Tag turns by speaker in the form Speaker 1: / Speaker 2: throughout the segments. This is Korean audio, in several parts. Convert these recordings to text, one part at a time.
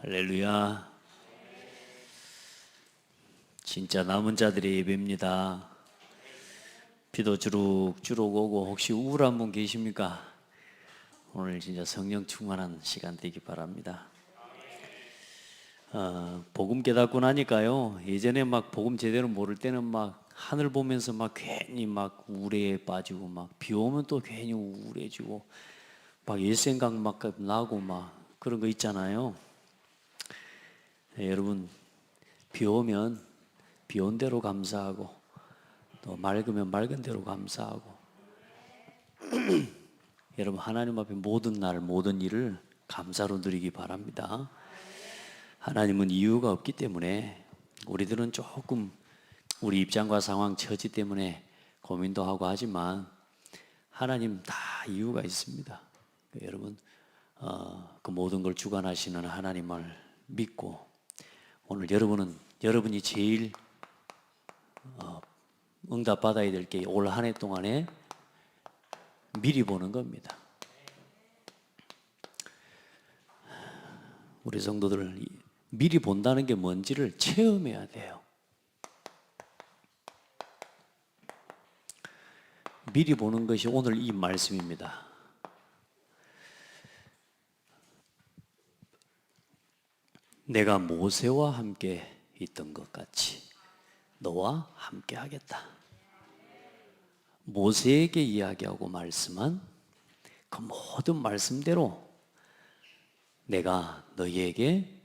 Speaker 1: 할렐루야. 진짜 남은 자들의 예배입니다. 비도 주룩주룩 오고 혹시 우울한 분 계십니까? 오늘 진짜 성령 충만한 시간 되기 바랍니다. 복음 깨닫고 나니까요, 예전에 막 복음 제대로 모를 때는 막 하늘 보면서 막 괜히 막 우울에 빠지고, 막 비 오면 또 괜히 우울해지고, 막 옛 생각 막 나고 막 그런 거 있잖아요. 네, 여러분, 비 오면 비 온 대로 감사하고, 또 맑으면 맑은 대로 감사하고, 여러분, 하나님 앞에 모든 날 모든 일을 감사로 누리기 바랍니다. 하나님은 이유가 없기 때문에 우리들은 조금 우리 입장과 상황, 처지 때문에 고민도 하고 하지만 하나님 다 이유가 있습니다. 여러분, 그 모든 걸 주관하시는 하나님을 믿고, 오늘 여러분이 제일 응답 받아야 될 게 올 한 해 동안에 미리 보는 겁니다. 우리 성도들 미리 본다는 게 뭔지를 체험해야 돼요. 미리 보는 것이 오늘 이 말씀입니다. 내가 모세와 함께 있던 것 같이 너와 함께 하겠다. 모세에게 이야기하고 말씀한 그 모든 말씀대로 내가 너희에게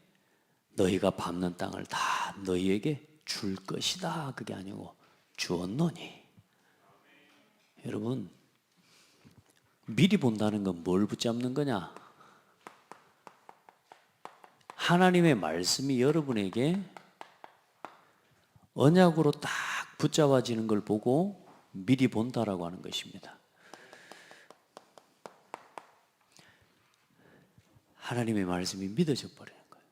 Speaker 1: 너희가 밟는 땅을 다 너희에게 줄 것이다. 그게 아니고 주었노니. 여러분, 미리 본다는 건 뭘 붙잡는 거냐? 하나님의 말씀이 여러분에게 언약으로 딱 붙잡아지는 걸 보고 미리 본다라고 하는 것입니다. 하나님의 말씀이 믿어져 버리는 거예요.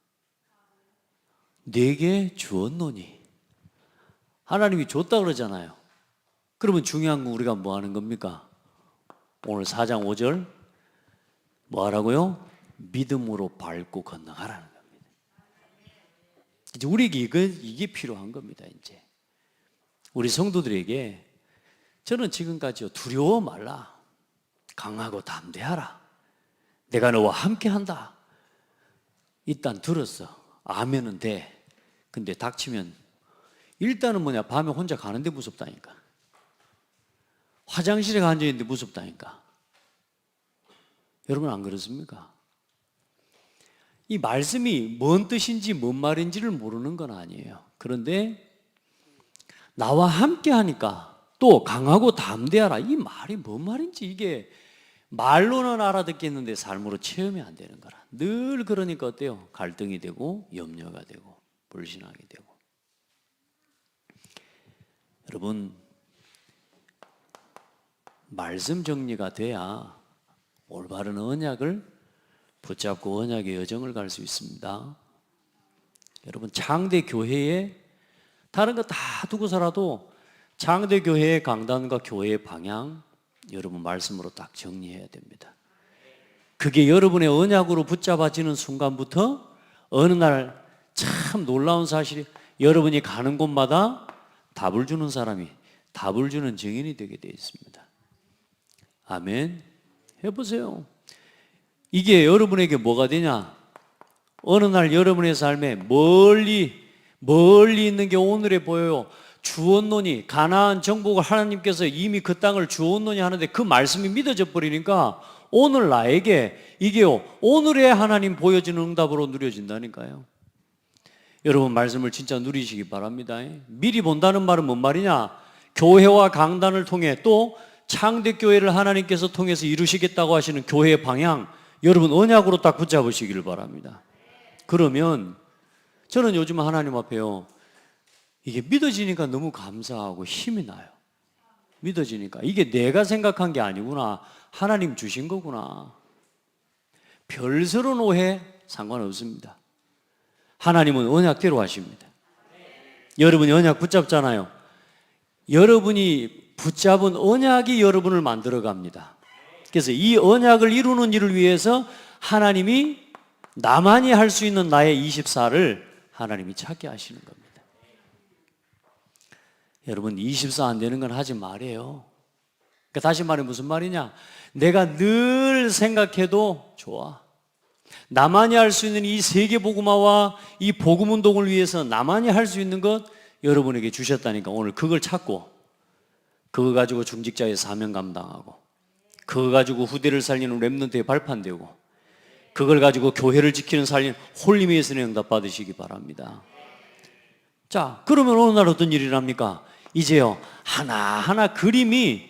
Speaker 1: 내게 주었노니. 하나님이 줬다 그러잖아요. 그러면 중요한 건 우리가 뭐 하는 겁니까? 오늘 4장 5절 뭐 하라고요? 믿음으로 밟고 건너가라는 겁니다. 이제 우리에게 이게 필요한 겁니다. 이제 우리 성도들에게 저는 지금까지 두려워 말라, 강하고 담대하라, 내가 너와 함께한다. 일단 들었어. 아멘은 돼. 근데 닥치면 일단은 뭐냐, 밤에 혼자 가는데 무섭다니까. 화장실에 앉아있는데 무섭다니까. 여러분 안 그렇습니까? 이 말씀이 뭔 뜻인지 뭔 말인지를 모르는 건 아니에요. 그런데 나와 함께 하니까 또 강하고 담대하라. 이 말이 뭔 말인지 이게 말로는 알아듣겠는데 삶으로 체험이 안 되는 거라. 늘 그러니까 어때요? 갈등이 되고 염려가 되고 불신하게 되고. 여러분, 말씀 정리가 돼야 올바른 언약을 붙잡고 언약의 여정을 갈 수 있습니다. 여러분, 장대 교회에 다른 거 다 두고서라도 장대 교회의 강단과 교회의 방향, 여러분 말씀으로 딱 정리해야 됩니다. 그게 여러분의 언약으로 붙잡아지는 순간부터 어느 날 참 놀라운 사실이 여러분이 가는 곳마다 답을 주는 사람이, 답을 주는 증인이 되게 되어 있습니다. 아멘. 해보세요. 이게 여러분에게 뭐가 되냐? 어느 날 여러분의 삶에 멀리 있는 게 오늘에 보여요. 주었노니, 가나안 정복을 하나님께서 이미 그 땅을 주었노니 하는데 그 말씀이 믿어져 버리니까 오늘 나에게 이게요, 오늘의 하나님 보여주는 응답으로 누려진다니까요. 여러분 말씀을 진짜 누리시기 바랍니다. 미리 본다는 말은 뭔 말이냐? 교회와 강단을 통해 또 창대교회를 하나님께서 통해서 이루시겠다고 하시는 교회의 방향, 여러분 언약으로 딱 붙잡으시기를 바랍니다. 그러면 저는 요즘 하나님 앞에요, 이게 믿어지니까 너무 감사하고 힘이 나요. 믿어지니까 이게 내가 생각한 게 아니구나, 하나님 주신 거구나. 별스러운 오해 상관없습니다. 하나님은 언약대로 하십니다. 여러분이 언약 붙잡잖아요. 여러분이 붙잡은 언약이 여러분을 만들어 갑니다. 그래서 이 언약을 이루는 일을 위해서 하나님이 나만이 할 수 있는 나의 24를 하나님이 찾게 하시는 겁니다. 여러분 24 안 되는 건 하지 말아요. 그러니까 다시 말해 무슨 말이냐? 내가 늘 생각해도 좋아. 나만이 할 수 있는 이 세계복음화와 이 복음운동을 위해서 나만이 할 수 있는 것 여러분에게 주셨다니까 오늘 그걸 찾고 그거 가지고 중직자의 사명 감당하고 그거 가지고 후대를 살리는 렘넌트의 발판 되고 그걸 가지고 교회를 지키는 살리는 홀리메이슨의 응답 받으시기 바랍니다. 자, 그러면 어느 날 어떤 일이 납니까? 이제요 하나하나 그림이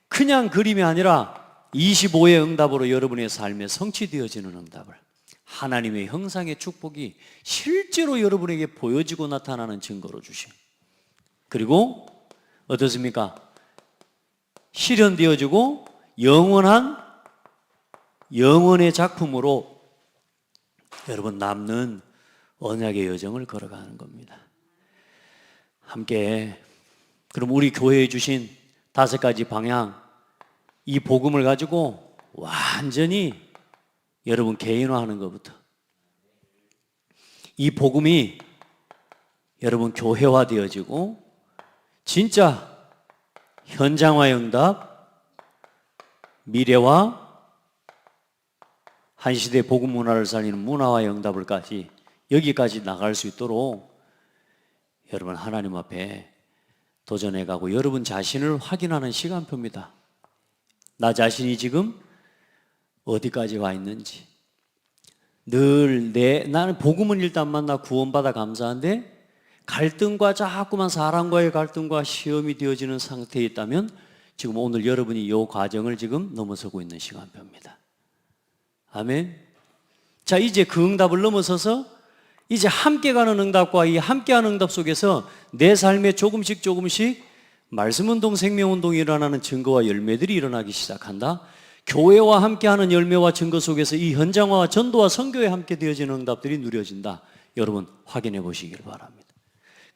Speaker 1: 그냥 그림이 아니라 25의 응답으로 여러분의 삶에 성취되어지는 응답을 하나님의 형상의 축복이 실제로 여러분에게 보여지고 나타나는 증거로 주신 그리고 어떻습니까? 실현되어지고 영원의 작품으로 여러분 남는 언약의 여정을 걸어가는 겁니다. 함께 그럼 우리 교회에 주신 5가지 방향 이 복음을 가지고 완전히 여러분 개인화하는 것부터 이 복음이 여러분 교회화되어지고 진짜 현장화 응답 미래와 한 시대 복음 문화를 살리는 문화화 응답을까지 여기까지 나갈 수 있도록 여러분 하나님 앞에 도전해가고 여러분 자신을 확인하는 시간표입니다. 나 자신이 지금 어디까지 와 있는지 늘 나는 복음은 일단 만나 구원받아 감사한데 갈등과 자꾸만 사람과의 갈등과 시험이 되어지는 상태에 있다면 지금 오늘 여러분이 이 과정을 지금 넘어서고 있는 시간표입니다. 아멘. 자, 이제 그 응답을 넘어서서 이제 함께 가는 응답과 이 함께하는 응답 속에서 내 삶에 조금씩 말씀운동, 생명운동이 일어나는 증거와 열매들이 일어나기 시작한다. 교회와 함께하는 열매와 증거 속에서 이 현장화와 전도와 선교에 함께 되어지는 응답들이 누려진다. 여러분 확인해 보시길 바랍니다.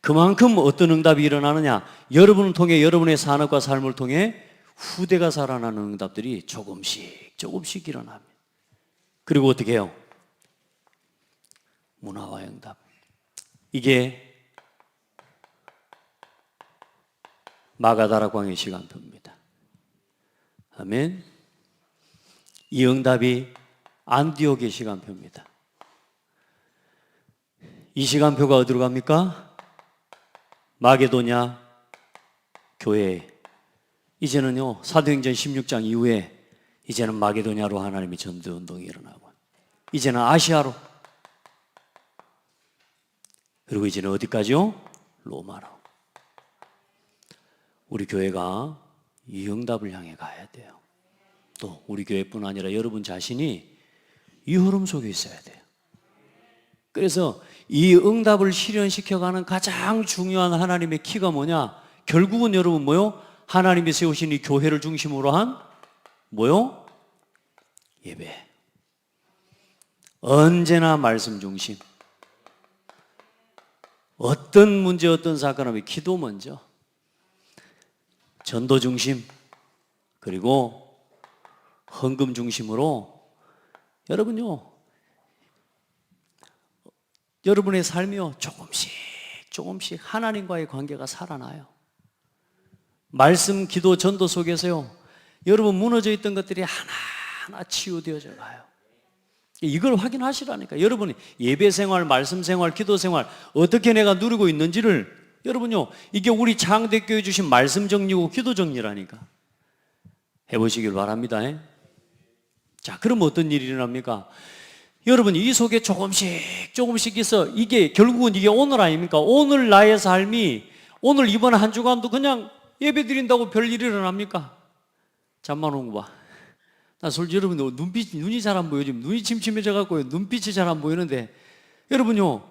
Speaker 1: 그만큼 어떤 응답이 일어나느냐? 여러분을 통해 여러분의 산업과 삶을 통해 후대가 살아나는 응답들이 조금씩 일어납니다. 그리고 어떻게 해요? 문화와 응답. 이게 마가다라 광야 시간표입니다. 아멘. 이 응답이 안디옥의 시간표입니다. 이 시간표가 어디로 갑니까? 마게도냐 교회. 이제는요 사도행전 16장 이후에 이제는 마게도냐로 하나님의 전도 운동이 일어나고 이제는 아시아로 그리고 이제는 어디까지요? 로마로. 우리 교회가 이 응답을 향해 가야 돼요. 또 우리 교회뿐 아니라 여러분 자신이 이 흐름 속에 있어야 돼요. 그래서 이 응답을 실현시켜가는 가장 중요한 하나님의 키가 뭐냐? 결국은 여러분 뭐요? 하나님이 세우신 이 교회를 중심으로 한 뭐요? 예배. 언제나 말씀 중심. 어떤 문제 어떤 사건 하면 기도 먼저. 전도 중심. 그리고 헌금 중심으로 여러분요 여러분의 삶이요 조금씩 하나님과의 관계가 살아나요. 말씀, 기도, 전도 속에서요 여러분 무너져 있던 것들이 하나하나 치유되어져 가요. 이걸 확인하시라니까. 여러분이 예배 생활, 말씀 생활, 기도 생활 어떻게 내가 누리고 있는지를 여러분요 이게 우리 창대교회 주신 말씀 정리고 기도 정리라니까. 해보시길 바랍니다. 자, 그럼 어떤 일이 일어납니까? 여러분 이 속에 조금씩 있어. 이게 결국은 이게 오늘 아닙니까? 오늘 나의 삶이 오늘 이번 한 주간도 그냥 예배 드린다고 별일이 일어납니까? 잠만 온 거 봐. 나 솔직히 여러분 눈이 잘 안 보여. 지금 눈이 침침해져 갖고 눈빛이 잘 안 보이는데 여러분요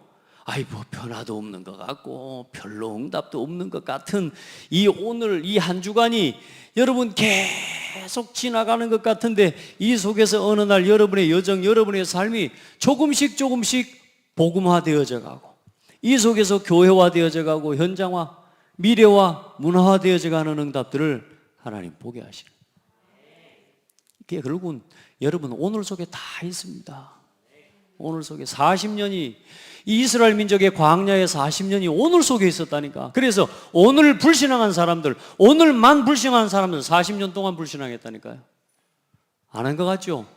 Speaker 1: 아이 뭐 변화도 없는 것 같고 별로 응답도 없는 것 같은 이 오늘 이 한 주간이 여러분 계속 지나가는 것 같은데 이 속에서 어느 날 여러분의 여정, 여러분의 삶이 조금씩 복음화되어져 가고 이 속에서 교회화되어져 가고 현장화, 미래화, 문화화되어져 가는 응답들을 하나님 보게 하시는 이게 결국은 여러분 오늘 속에 다 있습니다. 오늘 속에 40년이 이스라엘 민족의 광야의 40년이 오늘 속에 있었다니까. 그래서 오늘 불신앙한 사람들, 오늘만 불신앙한 사람들 40년 동안 불신앙했다니까요. 안 한 것 같죠?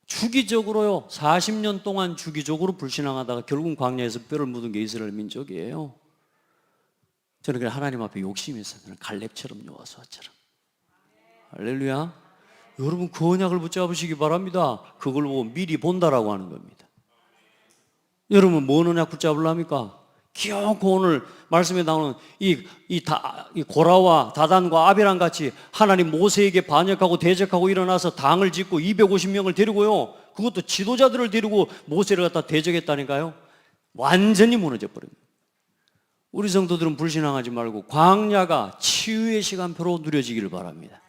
Speaker 1: 주기적으로요, 40년 동안 주기적으로 불신앙하다가 결국 광야에서 뼈를 묻은 게 이스라엘 민족이에요. 저는 그냥 하나님 앞에 욕심이 있어요. 그냥 갈렙처럼 여호수아처럼. 할렐루야. 여러분 그 언약을 붙잡으시기 바랍니다. 그걸 보고 미리 본다라고 하는 겁니다. 여러분 뭔 언약 붙잡으려합니까? 기어코 오늘 말씀에 나오는 이 고라와 다단과 아비랑 같이 하나님 모세에게 반역하고 대적하고 일어나서 당을 짓고 250명을 데리고요, 그것도 지도자들을 데리고 모세를 갖다 대적했다니까요. 완전히 무너져 버립니다. 우리 성도들은 불신앙하지 말고 광야가 치유의 시간표로 누려지기를 바랍니다.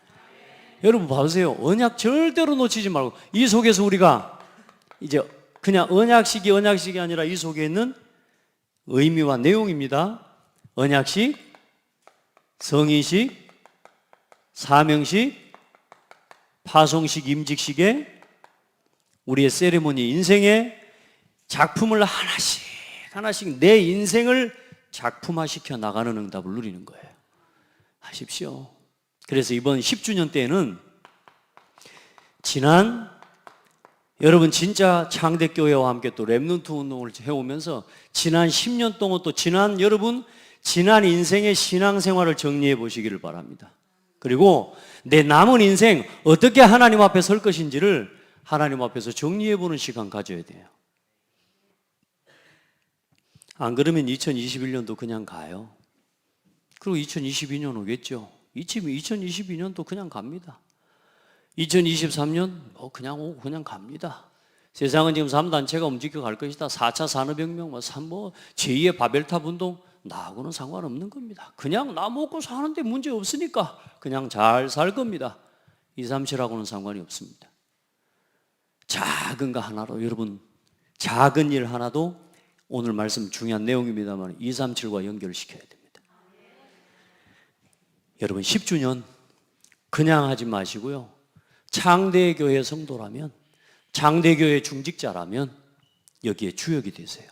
Speaker 1: 여러분 봐보세요. 언약 절대로 놓치지 말고, 이 속에서 우리가 이제 그냥 언약식이 아니라 이 속에 있는 의미와 내용입니다. 언약식, 성인식, 사명식, 파송식, 임직식에 우리의 세레모니, 인생의 작품을 하나씩 내 인생을 작품화시켜 나가는 응답을 누리는 거예요. 하십시오. 그래서 이번 10주년 때에는 여러분 진짜 창대교회와 함께 또 렘넌트 운동을 해오면서 지난 10년 동안 또 지난 인생의 신앙생활을 정리해 보시기를 바랍니다. 그리고 내 남은 인생 어떻게 하나님 앞에 설 것인지를 하나님 앞에서 정리해 보는 시간 가져야 돼요. 안 그러면 2021년도 그냥 가요. 그리고 2022년 오겠죠. 2022년도 그냥 갑니다. 2023년 그냥 오고 그냥 갑니다. 세상은 지금 3단체가 움직여 갈 것이다. 4차 산업혁명, 제2의 바벨탑 운동, 나하고는 상관없는 겁니다. 그냥 나 먹고 사는데 문제 없으니까 그냥 잘 살 겁니다. 237하고는 상관이 없습니다. 작은 거 하나로, 여러분 작은 일 하나도 오늘 말씀 중요한 내용입니다만 237과 연결시켜야 됩니다. 여러분 10주년 그냥 하지 마시고요, 창대교회 성도라면, 창대교회 중직자라면 여기에 주역이 되세요.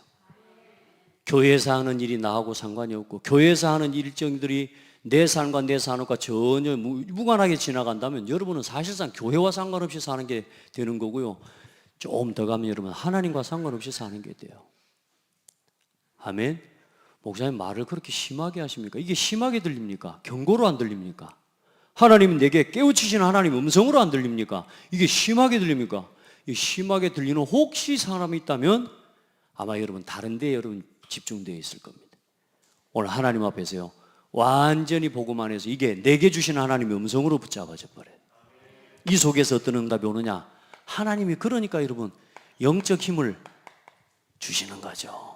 Speaker 1: 교회에서 하는 일이 나하고 상관이 없고, 교회에서 하는 일정들이 내 삶과 내 산업과 전혀 무관하게 지나간다면 여러분은 사실상 교회와 상관없이 사는 게 되는 거고요, 좀 더 가면 여러분 하나님과 상관없이 사는 게 돼요. 아멘. 목사님 말을 그렇게 심하게 하십니까? 이게 심하게 들립니까? 경고로 안 들립니까? 하나님은 내게 깨우치신 하나님 음성으로 안 들립니까? 이게 심하게 들립니까? 이 심하게 들리는 혹시 사람이 있다면 아마 여러분 다른 데에 여러분 집중되어 있을 겁니다. 오늘 하나님 앞에서요, 완전히 복음 안에서 이게 내게 주신 하나님의 음성으로 붙잡아져 버려요. 이 속에서 어떤 응답이 오느냐? 하나님이 그러니까 여러분 영적 힘을 주시는 거죠.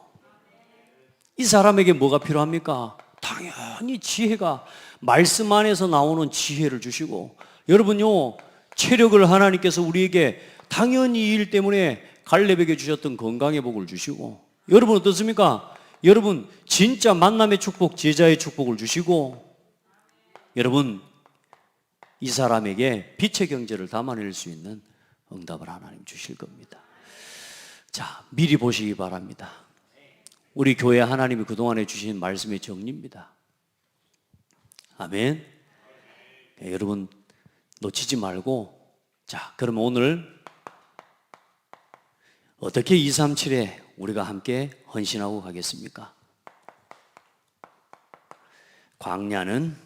Speaker 1: 이 사람에게 뭐가 필요합니까? 당연히 지혜가, 말씀 안에서 나오는 지혜를 주시고, 여러분요 체력을 하나님께서 우리에게 당연히 이 일 때문에 갈렙에게 주셨던 건강의 복을 주시고, 여러분 어떻습니까? 여러분 진짜 만남의 축복, 제자의 축복을 주시고, 여러분 이 사람에게 빛의 경제를 담아낼 수 있는 응답을 하나님 주실 겁니다. 자, 미리 보시기 바랍니다. 우리 교회 하나님이 그동안에 주신 말씀의 정리입니다. 아멘. 네, 여러분 놓치지 말고, 자 그러면 오늘 어떻게 237에 우리가 함께 헌신하고 가겠습니까? 광야는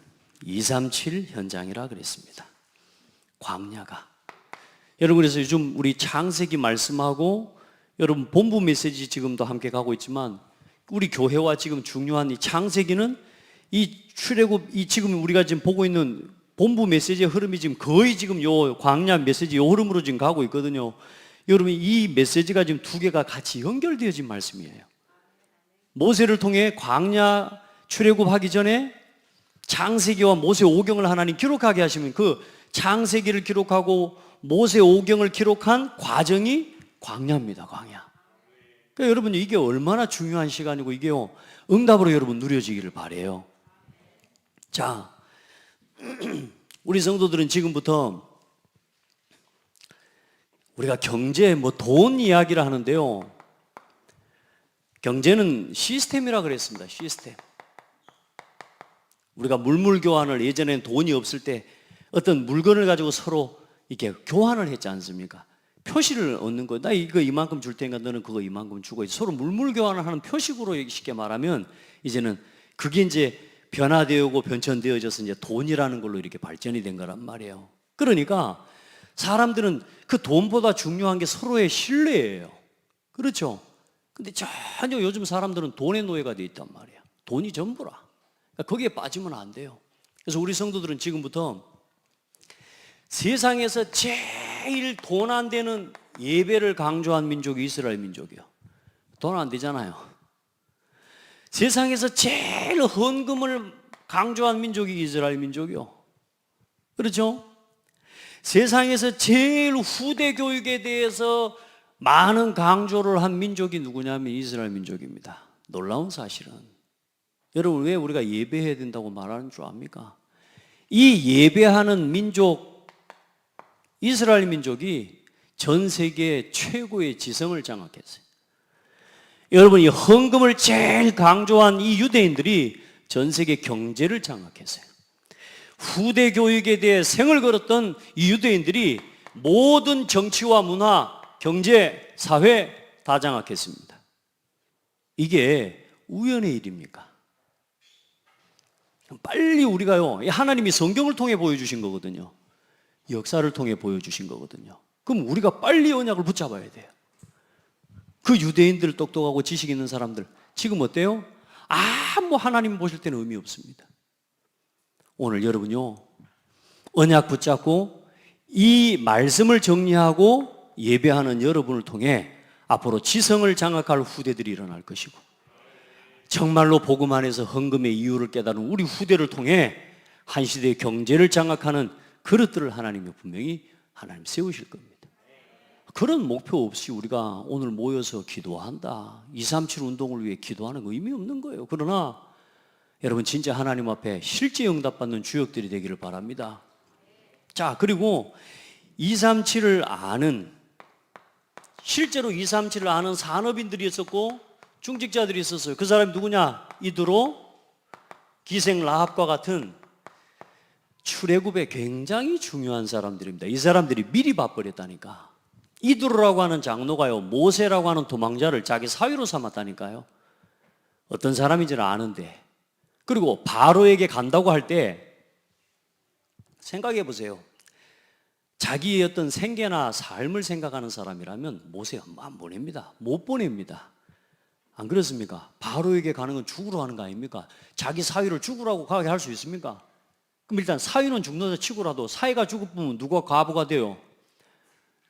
Speaker 1: 237 현장이라 그랬습니다. 광야가, 여러분 그래서 요즘 우리 창세기 말씀하고 여러분 본부 메시지 지금도 함께 가고 있지만, 우리 교회와 지금 중요한 이 창세기는 이 출애굽, 이 지금 우리가 지금 보고 있는 본부 메시지의 흐름이 지금 거의 지금 요 광야 메시지 요 흐름으로 지금 가고 있거든요. 여러분 이 메시지가 지금 두 개가 같이 연결되어진 말씀이에요. 모세를 통해 광야 출애굽하기 전에 창세기와 모세 오경을 하나님 기록하게 하시면, 그 창세기를 기록하고 모세 오경을 기록한 과정이 광야입니다. 광야. 그러니까 여러분 이게 얼마나 중요한 시간이고, 이게요 응답으로 여러분 누려지기를 바라요. 자, 우리 성도들은 지금부터 우리가 경제, 돈 이야기를 하는데요. 경제는 시스템이라 그랬습니다. 시스템. 우리가 물물 교환을 예전에는 돈이 없을 때 어떤 물건을 가지고 서로 이렇게 교환을 했지 않습니까? 표시를 얻는 거. 나 이거 이만큼 줄 테니까 너는 그거 이만큼 주고 서로 물물 교환을 하는 표식으로 쉽게 말하면 이제는 그게 이제 변화되고 변천되어져서 이제 돈이라는 걸로 이렇게 발전이 된 거란 말이에요. 그러니까 사람들은 그 돈보다 중요한 게 서로의 신뢰예요. 그렇죠? 근데 전혀 요즘 사람들은 돈의 노예가 돼 있단 말이야. 돈이 전부라. 그러니까 거기에 빠지면 안 돼요. 그래서 우리 성도들은 지금부터 세상에서 제일 돈 안 되는 예배를 강조한 민족이 이스라엘 민족이에요. 돈 안 되잖아요. 세상에서 제일 헌금을 강조한 민족이 이스라엘 민족이요. 그렇죠? 세상에서 제일 후대 교육에 대해서 많은 강조를 한 민족이 누구냐면 이스라엘 민족입니다. 놀라운 사실은 여러분, 왜 우리가 예배해야 된다고 말하는 줄 압니까? 이 예배하는 민족 이스라엘 민족이 전 세계 최고의 지성을 장악했어요. 여러분, 이 헌금을 제일 강조한 이 유대인들이 전 세계 경제를 장악했어요. 후대 교육에 대해 생을 걸었던 이 유대인들이 모든 정치와 문화, 경제, 사회 다 장악했습니다. 이게 우연의 일입니까? 빨리 우리가요, 하나님이 성경을 통해 보여주신 거거든요. 역사를 통해 보여주신 거거든요. 그럼 우리가 빨리 언약을 붙잡아야 돼요. 그 유대인들, 똑똑하고 지식 있는 사람들 지금 어때요? 하나님 보실 때는 의미 없습니다. 오늘 여러분요, 언약 붙잡고 이 말씀을 정리하고 예배하는 여러분을 통해 앞으로 지성을 장악할 후대들이 일어날 것이고, 정말로 복음 안에서 헌금의 이유를 깨달은 우리 후대를 통해 한 시대의 경제를 장악하는 그릇들을 하나님이 분명히 하나님 세우실 겁니다. 그런 목표 없이 우리가 오늘 모여서 기도한다, 237 운동을 위해 기도하는 거 의미 없는 거예요. 그러나 여러분, 진짜 하나님 앞에 실제 응답받는 주역들이 되기를 바랍니다. 자, 그리고 237을 아는, 실제로 237을 아는 산업인들이 있었고 중직자들이 있었어요. 그 사람이 누구냐? 이드로, 기생 라합과 같은 출애굽에 굉장히 중요한 사람들입니다. 이 사람들이 미리 봐버렸다니까. 이드로라고 하는 장로가요, 모세라고 하는 도망자를 자기 사위로 삼았다니까요. 어떤 사람인지는 아는데, 그리고 바로에게 간다고 할 때 생각해 보세요. 자기의 어떤 생계나 삶을 생각하는 사람이라면 모세 안 보냅니다. 못 보냅니다. 안 그렇습니까? 바로에게 가는 건 죽으러 하는 거 아닙니까? 자기 사위를 죽으라고 가게 할 수 있습니까? 그럼 일단 사위는 죽는다 치고라도 사위가 죽으면 누가 과부가 돼요?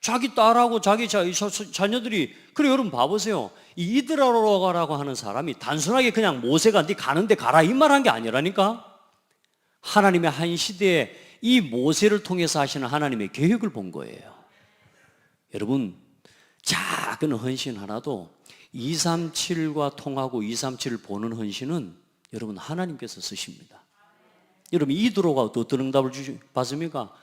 Speaker 1: 자기 딸하고 자기 자녀들이. 그래, 여러분 봐보세요. 이 이드라로 가라고 하는 사람이 단순하게 그냥 모세가 네 가는데 가라 이 말한 게 아니라니까. 하나님의 한 시대에 이 모세를 통해서 하시는 하나님의 계획을 본 거예요. 여러분, 작은 헌신 하나도 237과 통하고 237을 보는 헌신은 여러분 하나님께서 쓰십니다. 여러분, 이드로가 어떤 응답을 받습니까?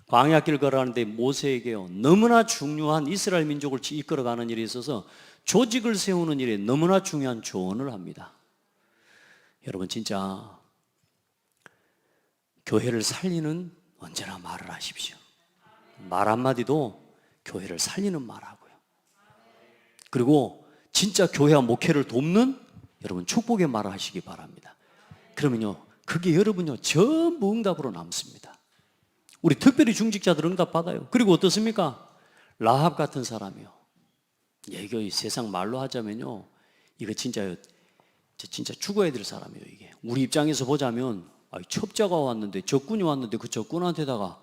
Speaker 1: 광야길 걸어가는데 모세에게요, 너무나 중요한 이스라엘 민족을 이끌어가는 일에 있어서 조직을 세우는 일에 너무나 중요한 조언을 합니다. 여러분, 진짜 교회를 살리는 언제나 말을 하십시오. 말 한마디도 교회를 살리는 말하고요. 그리고 진짜 교회와 목회를 돕는 여러분 축복의 말을 하시기 바랍니다. 그러면요, 그게 여러분요 전부 응답으로 남습니다. 우리 특별히 중직자들 응답 받아요. 그리고 어떻습니까? 라합 같은 사람이요. 이거 세상 말로 하자면요, 이거 진짜 죽어야 될 사람이에요. 이게 우리 입장에서 보자면, 첩자가 왔는데, 적군이 왔는데 그 적군한테다가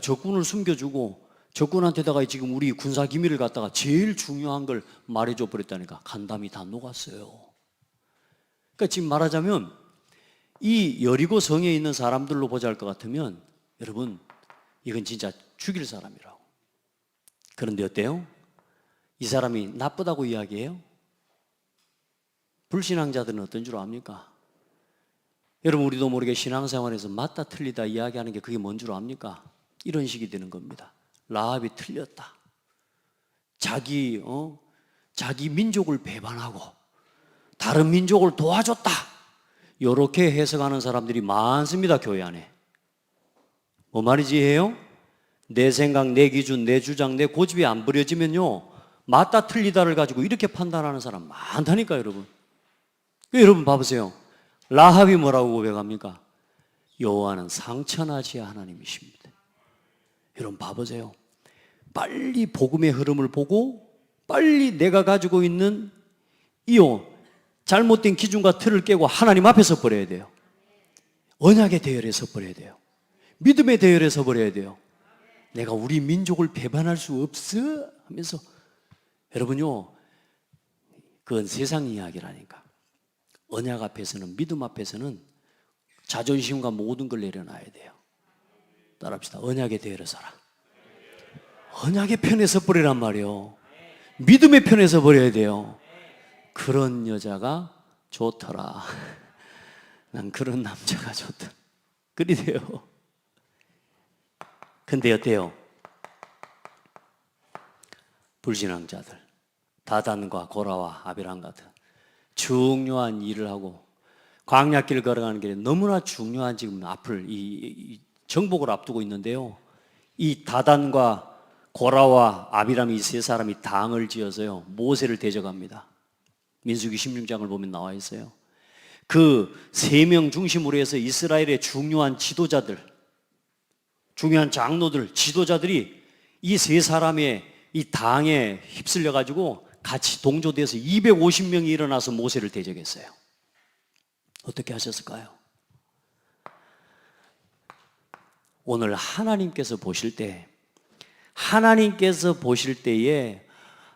Speaker 1: 적군을 숨겨주고 적군한테다가 지금 우리 군사 기밀을 갖다가 제일 중요한 걸 말해줘 버렸다니까. 간담이 다 녹았어요. 그러니까 지금 말하자면 이 여리고 성에 있는 사람들로 보자 할 것 같으면 여러분, 이건 진짜 죽일 사람이라고. 그런데 어때요? 이 사람이 나쁘다고 이야기해요? 불신앙자들은 어떤 줄 압니까? 여러분, 우리도 모르게 신앙생활에서 맞다 틀리다 이야기하는 게 그게 뭔 줄 압니까? 이런 식이 되는 겁니다. 라합이 틀렸다. 자기 민족을 배반하고 다른 민족을 도와줬다. 이렇게 해석하는 사람들이 많습니다, 교회 안에. 뭐 말이지 해요? 내 생각, 내 기준, 내 주장, 내 고집이 안 버려지면요, 맞다 틀리다를 가지고 이렇게 판단하는 사람 많다니까, 여러분. 여러분 봐보세요. 라합이 뭐라고 고백합니까? 여호와는 상처나지 하나님이십니다. 여러분 봐보세요. 빨리 복음의 흐름을 보고 빨리 내가 가지고 있는 이 잘못된 기준과 틀을 깨고 하나님 앞에 서버려야 돼요. 언약의 대열에 서버려야 돼요. 믿음의 대열에 서버려야 돼요. 내가 우리 민족을 배반할 수 없어 하면서, 여러분요, 그건 세상 이야기라니까. 언약 앞에서는, 믿음 앞에서는 자존심과 모든 걸 내려놔야 돼요. 따라합시다. 언약의 대열에 서라. 언약의 편에 서버리란 말이에요. 믿음의 편에 서버려야 돼요. 그런 여자가 좋더라. 난 그런 남자가 좋다. 그리 돼요. 근데 어때요? 불신앙자들, 다단과 고라와 아비람 같은 중요한 일을 하고 광야길 걸어가는 길에 너무나 중요한 지금 앞을 이 정복을 앞두고 있는데요. 이 다단과 고라와 아비람 이 세 사람이 당을 지어서요, 모세를 대적합니다. 민수기 16장을 보면 나와 있어요. 그 세 명 중심으로 해서 이스라엘의 중요한 지도자들, 중요한 장로들, 지도자들이 이 세 사람의 이 당에 휩쓸려 가지고 같이 동조돼서 250명이 일어나서 모세를 대적했어요. 어떻게 하셨을까요? 오늘 하나님께서 보실 때에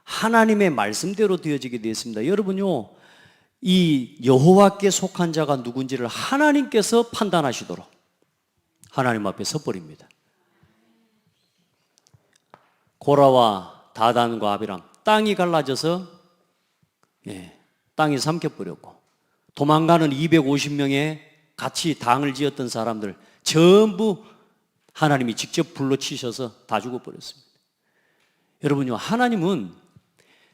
Speaker 1: 하나님의 말씀대로 되어지게 되었습니다. 여러분요, 이 여호와께 속한 자가 누군지를 하나님께서 판단하시도록 하나님 앞에 서버립니다. 고라와 다단과 아비람, 땅이 갈라져서 땅이 삼켜버렸고, 도망가는 250명의 같이 당을 지었던 사람들 전부 하나님이 직접 불러 치셔서 다 죽어버렸습니다. 여러분요, 하나님은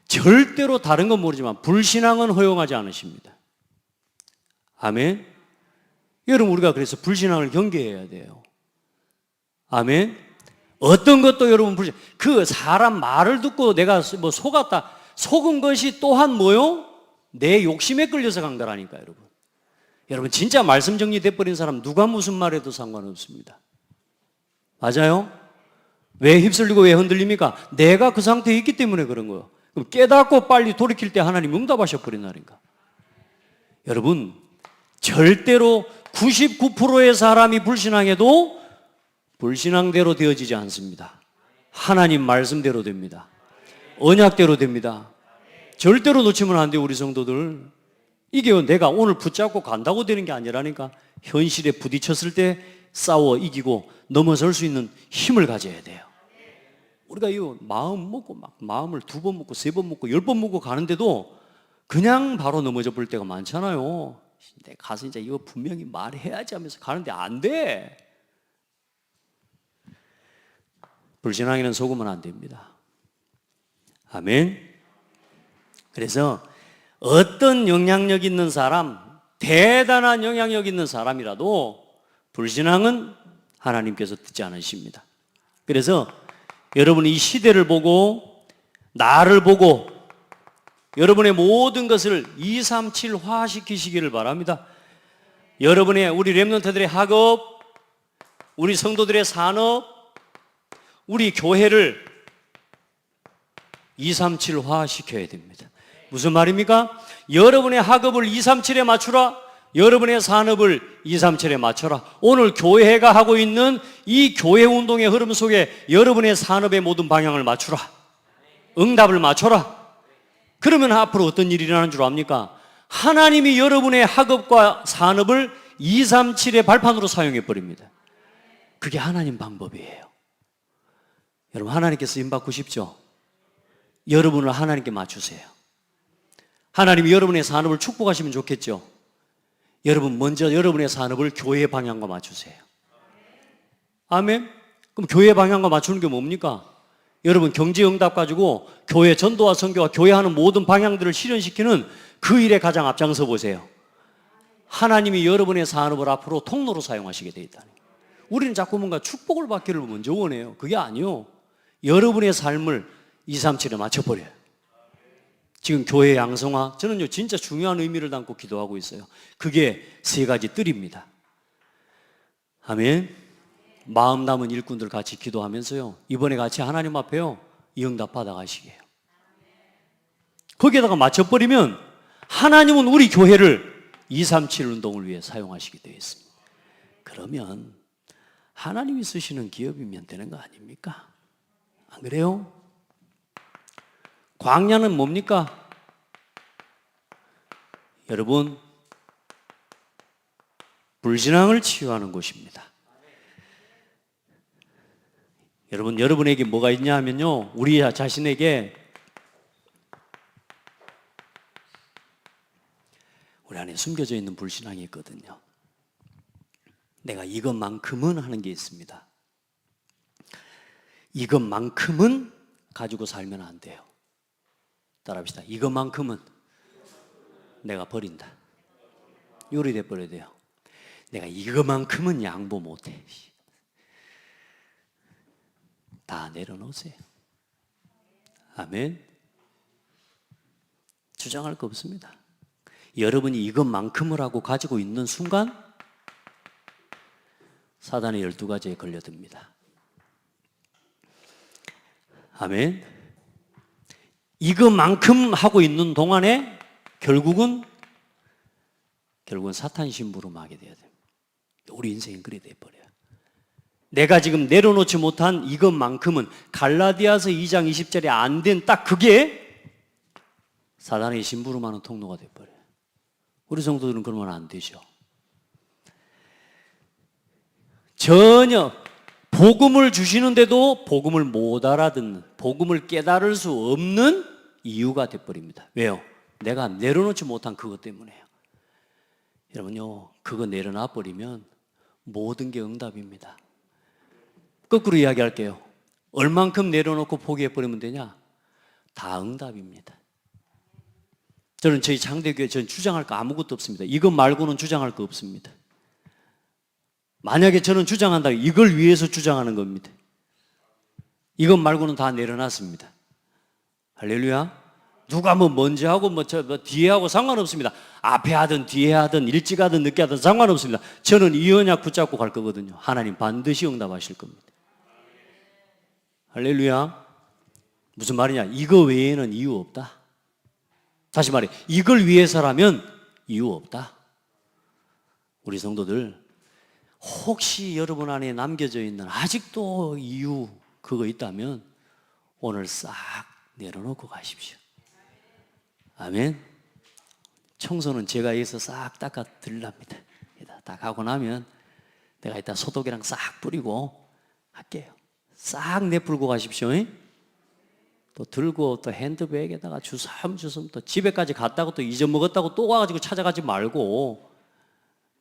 Speaker 1: 절대로 다른 건 모르지만 불신앙은 허용하지 않으십니다. 아멘. 여러분, 우리가 그래서 불신앙을 경계해야 돼요. 아멘. 어떤 것도 여러분 그 사람 말을 듣고 내가 뭐 속았다, 속은 것이 또한 뭐요? 내 욕심에 끌려서 간 거라니까. 여러분 진짜 말씀 정리돼 버린 사람 누가 무슨 말해도 상관없습니다. 맞아요? 왜 휩쓸리고 왜 흔들립니까? 내가 그 상태에 있기 때문에 그런 거예요. 그럼 깨닫고 빨리 돌이킬 때 하나님 응답하셔 버린다니까. 여러분, 절대로 99%의 사람이 불신앙해도 불신앙대로 되어지지 않습니다. 하나님 말씀대로 됩니다. 언약대로 됩니다. 절대로 놓치면 안 돼요, 우리 성도들. 이게 내가 오늘 붙잡고 간다고 되는 게 아니라니까. 현실에 부딪혔을 때 싸워 이기고 넘어설 수 있는 힘을 가져야 돼요. 우리가 이 마음 먹고 막 마음을 2번 먹고 3번 먹고 10번 먹고 가는데도 그냥 바로 넘어져 볼 때가 많잖아요. 내가 가서 이제 이거 분명히 말해야지 하면서 가는데 안 돼. 불신앙에는 속으면 안 됩니다. 아멘. 그래서 어떤 영향력 있는 사람, 대단한 영향력 있는 사람이라도 불신앙은 하나님께서 듣지 않으십니다. 그래서 여러분이 이 시대를 보고 나를 보고 여러분의 모든 것을 237화 시키시기를 바랍니다. 여러분의 우리 렘넌트들의 학업, 우리 성도들의 산업, 우리 교회를 237화 시켜야 됩니다. 무슨 말입니까? 여러분의 학업을 237에 맞추라. 여러분의 산업을 237에 맞춰라. 오늘 교회가 하고 있는 이 교회 운동의 흐름 속에 여러분의 산업의 모든 방향을 맞추라. 응답을 맞춰라. 그러면 앞으로 어떤 일이 일어나는 줄 압니까? 하나님이 여러분의 학업과 산업을 237의 발판으로 사용해 버립니다. 그게 하나님 방법이에요. 여러분, 하나님께 쓰임 받고 싶죠? 여러분을 하나님께 맞추세요. 하나님이 여러분의 산업을 축복하시면 좋겠죠? 여러분, 먼저 여러분의 산업을 교회의 방향과 맞추세요. 아멘? 그럼 교회의 방향과 맞추는 게 뭡니까? 여러분 경제응답 가지고 교회 전도와 선교와 교회하는 모든 방향들을 실현시키는 그 일에 가장 앞장서 보세요. 하나님이 여러분의 산업을 앞으로 통로로 사용하시게 돼 있다는 거예요. 우리는 자꾸 뭔가 축복을 받기를 먼저 원해요. 그게 아니요. 여러분의 삶을 237에 맞춰버려요. 지금 교회 양성화, 저는요 진짜 중요한 의미를 담고 기도하고 있어요. 그게 세 가지 뜰입니다. 아멘. 마음 남은 일꾼들 같이 기도하면서요, 이번에 같이 하나님 앞에요 이 응답 받아가시게요. 거기에다가 맞춰버리면 하나님은 우리 교회를 237 운동을 위해 사용하시게 되어 있습니다. 그러면 하나님이 쓰시는 기업이면 되는 거 아닙니까? 안 그래요? 광야는 뭡니까? 여러분, 불신앙을 치유하는 곳입니다. 여러분, 여러분에게 뭐가 있냐 하면요, 우리 자신에게 우리 안에 숨겨져 있는 불신앙이 있거든요. 내가 이것만큼은 하는 게 있습니다. 이것만큼은 가지고 살면 안 돼요. 따라합시다. 이것만큼은 내가 버린다. 요리돼 버려야 돼요. 내가 이것만큼은 양보 못해. 다 내려놓으세요. 아멘. 주장할 거 없습니다. 여러분이 이것만큼을 하고 가지고 있는 순간 사단의 12가지에 걸려듭니다. 아멘. 이것만큼 하고 있는 동안에 결국은 사탄 심부름하게 돼야 됩니다. 우리 인생이 그래 돼버려요. 내가 지금 내려놓지 못한 이것만큼은 갈라디아서 2장 20절에 안 된 딱 그게 사단의 심부름하는 통로가 돼버려요. 우리 성도들은 그러면 안 되죠. 전혀 복음을 주시는데도 복음을 못 알아듣는, 복음을 깨달을 수 없는 이유가 돼버립니다. 왜요? 내가 내려놓지 못한 그것 때문에요. 여러분요, 그거 내려놔 버리면 모든 게 응답입니다. 거꾸로 이야기할게요. 얼만큼 내려놓고 포기해버리면 되냐? 다 응답입니다. 저는 저희 장대교회 저는 주장할 거 아무것도 없습니다. 이것 말고는 주장할 거 없습니다. 만약에 저는 주장한다면 이걸 위해서 주장하는 겁니다. 이것 말고는 다 내려놨습니다. 할렐루야. 누가 뭐 먼저 하고 뒤에 하고 상관없습니다. 앞에 하든 뒤에 하든 일찍 하든 늦게 하든 상관없습니다. 저는 이 언약 붙잡고 갈 거거든요. 하나님 반드시 응답하실 겁니다. 할렐루야. 무슨 말이냐? 이거 외에는 이유 없다. 다시 말해, 이걸 위해서라면 이유 없다. 우리 성도들, 혹시 여러분 안에 남겨져 있는 아직도 이유 그거 있다면 오늘 싹 내려놓고 가십시오. 아멘. 청소는 제가 여기서 싹 닦아 드리랍니다. 딱 하고 나면 내가 이따 소독이랑 싹 뿌리고 할게요. 싹 내풀고 가십시오. 또 들고 또 핸드백에다가 주섬주섬 또 집에까지 갔다고 또 잊어먹었다고 또 와가지고 찾아가지 말고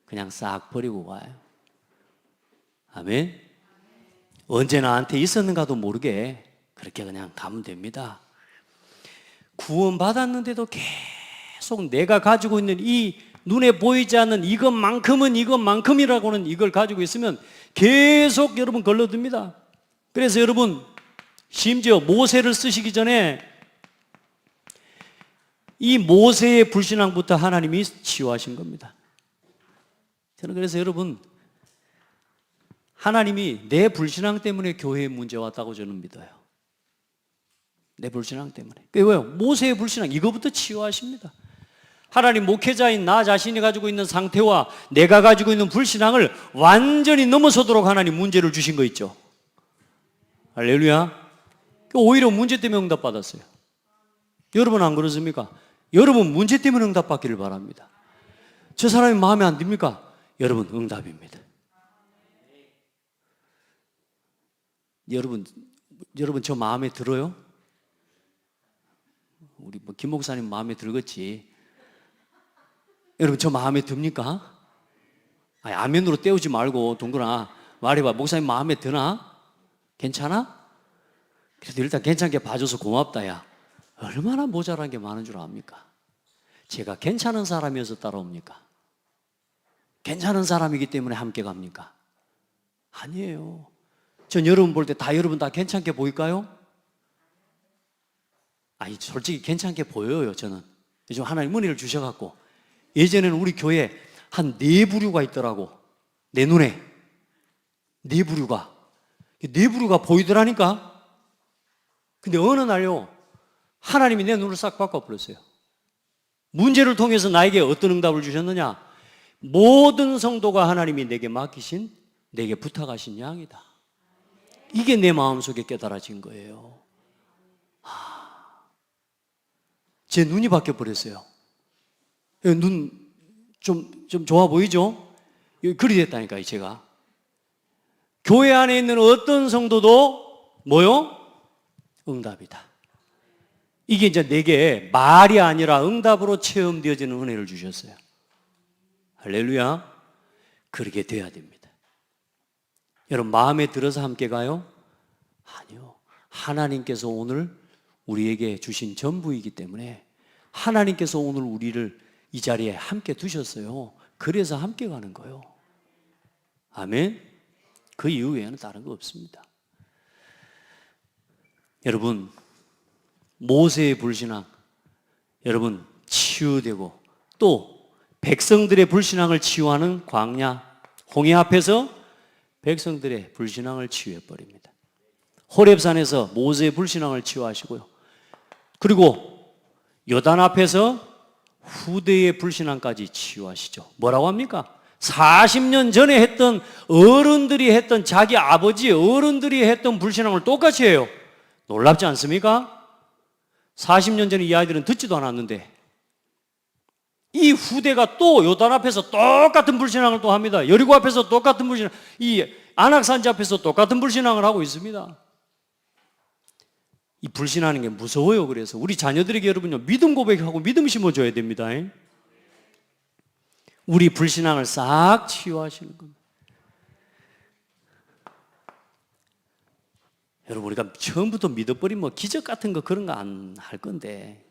Speaker 1: 그냥 싹 버리고 가요. 아멘. 언제 나한테 있었는가도 모르게 그렇게 그냥 가면 됩니다. 구원 받았는데도 계속 내가 가지고 있는 이 눈에 보이지 않는 이것만큼이라고는 이걸 가지고 있으면 계속 여러분 걸러듭니다. 그래서 여러분 심지어 모세를 쓰시기 전에 이 모세의 불신앙부터 하나님이 치유하신 겁니다. 저는 그래서 여러분 하나님이 내 불신앙 때문에 교회에 문제 왔다고 저는 믿어요. 내 불신앙 때문에. 왜요? 모세의 불신앙 이거부터 치유하십니다. 하나님 목회자인 나 자신이 가지고 있는 상태와 내가 가지고 있는 불신앙을 완전히 넘어서도록 하나님 문제를 주신 거 있죠. 할렐루야. 오히려 문제 때문에 응답받았어요. 여러분 안 그렇습니까? 여러분 문제 때문에 응답받기를 바랍니다. 저 사람이 마음에 안 듭니까? 여러분 응답입니다. 여러분 저 마음에 들어요? 우리 김 목사님 마음에 들겠지. 여러분 저 마음에 듭니까? 아니, 아멘으로 때우지 말고 동그라 말해봐. 목사님 마음에 드나? 괜찮아? 그래도 일단 괜찮게 봐줘서 고맙다 야. 얼마나 모자란 게 많은 줄 압니까? 제가 괜찮은 사람이어서 따라옵니까? 괜찮은 사람이기 때문에 함께 갑니까? 아니에요. 전 여러분 볼 때 여러분 다 괜찮게 보일까요? 아니 솔직히 괜찮게 보여요. 저는 요즘 하나님 은혜를 주셔갖고 예전에는 우리 교회에 한 4부류가 있더라고. 내 눈에 4부류가 보이더라니까. 근데 어느 날요 하나님이 내 눈을 싹 바꿔버렸어요. 문제를 통해서 나에게 어떤 응답을 주셨느냐? 모든 성도가 하나님이 내게 맡기신, 내게 부탁하신 양이다. 이게 내 마음속에 깨달아진 거예요. 제 눈이 바뀌어버렸어요. 눈 좀 좋아 보이죠? 그리 됐다니까요, 제가. 교회 안에 있는 어떤 성도도 뭐요? 응답이다. 이게 이제 내게 말이 아니라 응답으로 체험되어지는 은혜를 주셨어요. 할렐루야. 그렇게 돼야 됩니다. 여러분 마음에 들어서 함께 가요? 아니요. 하나님께서 오늘 우리에게 주신 전부이기 때문에 하나님께서 오늘 우리를 이 자리에 함께 두셨어요. 그래서 함께 가는 거예요. 아멘. 그 이후에는 다른 거 없습니다. 여러분 모세의 불신앙 여러분 치유되고 또 백성들의 불신앙을 치유하는 광야 홍해 앞에서 백성들의 불신앙을 치유해버립니다. 호렙산에서 모세의 불신앙을 치유하시고요. 그리고 요단 앞에서 후대의 불신앙까지 치유하시죠. 뭐라고 합니까? 40년 전에 했던 어른들이 했던 자기 아버지 어른들이 했던 불신앙을 똑같이 해요. 놀랍지 않습니까? 40년 전에 이 아이들은 듣지도 않았는데 이 후대가 또 요단 앞에서 똑같은 불신앙을 또 합니다. 여리고 앞에서 똑같은 불신앙, 이 안악산지 앞에서 똑같은 불신앙을 하고 있습니다. 이 불신하는 게 무서워요. 그래서 우리 자녀들에게 여러분요 믿음 고백하고 믿음 심어줘야 됩니다. 우리 불신앙을 싹 치유하시는 겁니다. 여러분 우리가 처음부터 믿어버리면 기적 같은 거 그런 거 안 할 건데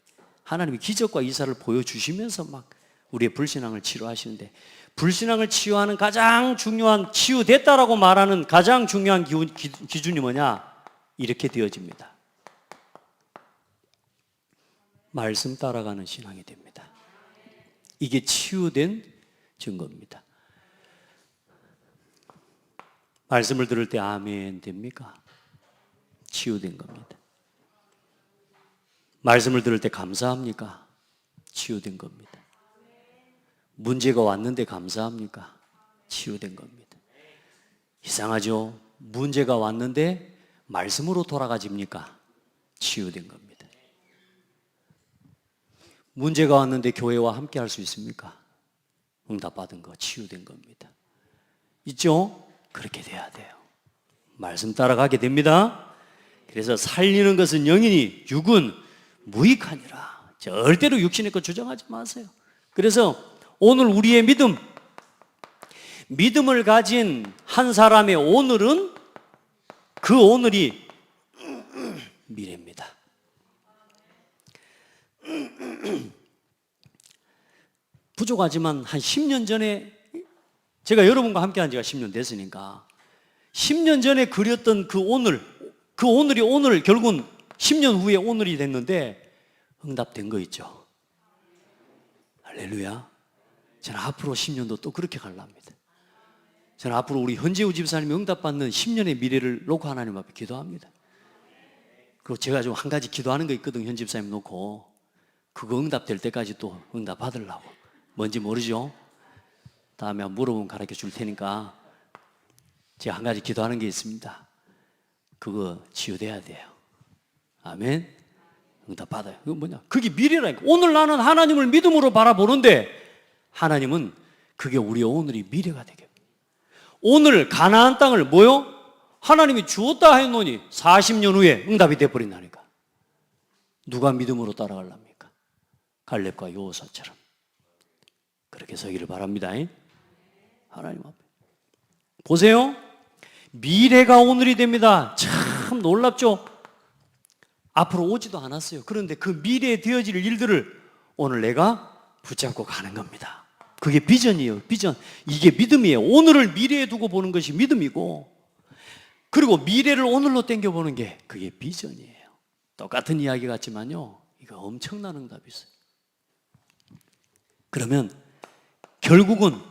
Speaker 1: 하나님이 기적과 이사를 보여주시면서 막 우리의 불신앙을 치료하시는데 불신앙을 치유하는 가장 중요한 치유됐다라고 말하는 가장 중요한 기준이 뭐냐? 이렇게 되어집니다. 말씀 따라가는 신앙이 됩니다. 이게 치유된 증거입니다. 말씀을 들을 때 아멘 됩니까? 치유된 겁니다. 말씀을 들을 때 감사합니까? 치유된 겁니다. 문제가 왔는데 감사합니까? 치유된 겁니다. 이상하죠? 문제가 왔는데 말씀으로 돌아가집니까? 치유된 겁니다. 문제가 왔는데 교회와 함께 할 수 있습니까? 응답받은 거 치유된 겁니다. 있죠? 그렇게 돼야 돼요. 말씀 따라가게 됩니다. 그래서 살리는 것은 영이니 육은 무익하니라. 절대로 육신의 것 주장하지 마세요. 그래서 오늘 우리의 믿음을 가진 한 사람의 오늘은 그 오늘이 미래입니다. 부족하지만 한 10년 전에 제가 여러분과 함께 한 지가 10년 됐으니까 10년 전에 그렸던 그 오늘이 오늘 결국은 10년 후에 오늘이 됐는데 응답된 거 있죠. 할렐루야. 저는 앞으로 10년도 또 그렇게 가려합니다. 저는 앞으로 우리 현재우 집사님이 응답받는 10년의 미래를 놓고 하나님 앞에 기도합니다. 그리고 제가 좀 한 가지 기도하는 거 있거든요. 현 집사님 놓고 그거 응답될 때까지 또 응답 받으려고. 뭔지 모르죠? 다음에 한번 물어보면 가르쳐 줄 테니까 제가 한 가지 기도하는 게 있습니다. 그거 치유돼야 돼요. 아멘. 응답 받아요. 그거 뭐냐? 그게 미래라니까. 오늘 나는 하나님을 믿음으로 바라보는데 하나님은 그게 우리의 오늘이 미래가 되게. 오늘 가나안 땅을 뭐요? 하나님이 주었다 했노니 40년 후에 응답이 돼버린다니까. 누가 믿음으로 따라가렵니까? 갈렙과 여호수아처럼 그렇게 서기를 바랍니다. 하나님 앞에 보세요. 미래가 오늘이 됩니다. 참 놀랍죠? 앞으로 오지도 않았어요. 그런데 그 미래에 되어질 일들을 오늘 내가 붙잡고 가는 겁니다. 그게 비전이에요. 비전. 이게 믿음이에요. 오늘을 미래에 두고 보는 것이 믿음이고, 그리고 미래를 오늘로 당겨보는 게 그게 비전이에요. 똑같은 이야기 같지만요, 이거 엄청난 응답이 있어요. 그러면 결국은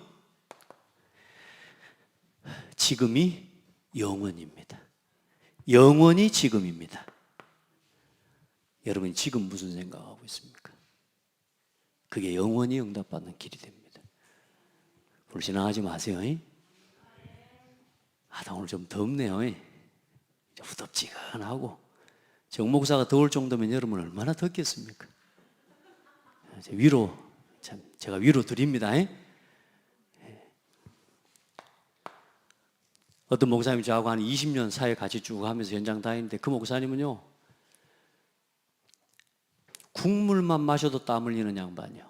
Speaker 1: 지금이 영원입니다. 영원히 지금입니다. 여러분 지금 무슨 생각하고 있습니까? 그게 영원히 응답받는 길이 됩니다. 불신앙하지 마세요. 나 오늘 좀 덥네요. 후덥지근하고. 정 목사가 더울 정도면 여러분 얼마나 덥겠습니까? 위로, 참 제가 위로 드립니다. 어떤 목사님이 저하고 한 20년 사회 같이 쭉 하면서 현장 다니는데, 그 목사님은요, 국물만 마셔도 땀 흘리는 양반이요.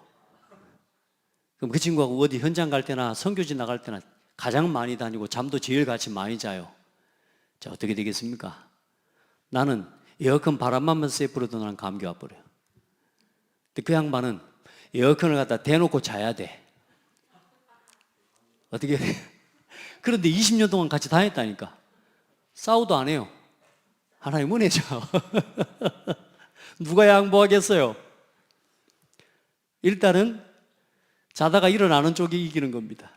Speaker 1: 그럼 그 친구하고 어디 현장 갈 때나 선교지 나갈 때나 가장 많이 다니고 잠도 제일 같이 많이 자요. 자, 어떻게 되겠습니까? 나는 에어컨 바람만 쐬 불어도 나는 감기 와버려요. 근데 그 양반은 에어컨을 갖다 대놓고 자야 돼. 어떻게 해야 돼? 그런데 20년 동안 같이 다녔다니까. 싸우도 안 해요. 하나님 은혜죠. 누가 양보하겠어요? 일단은 자다가 일어나는 쪽이 이기는 겁니다.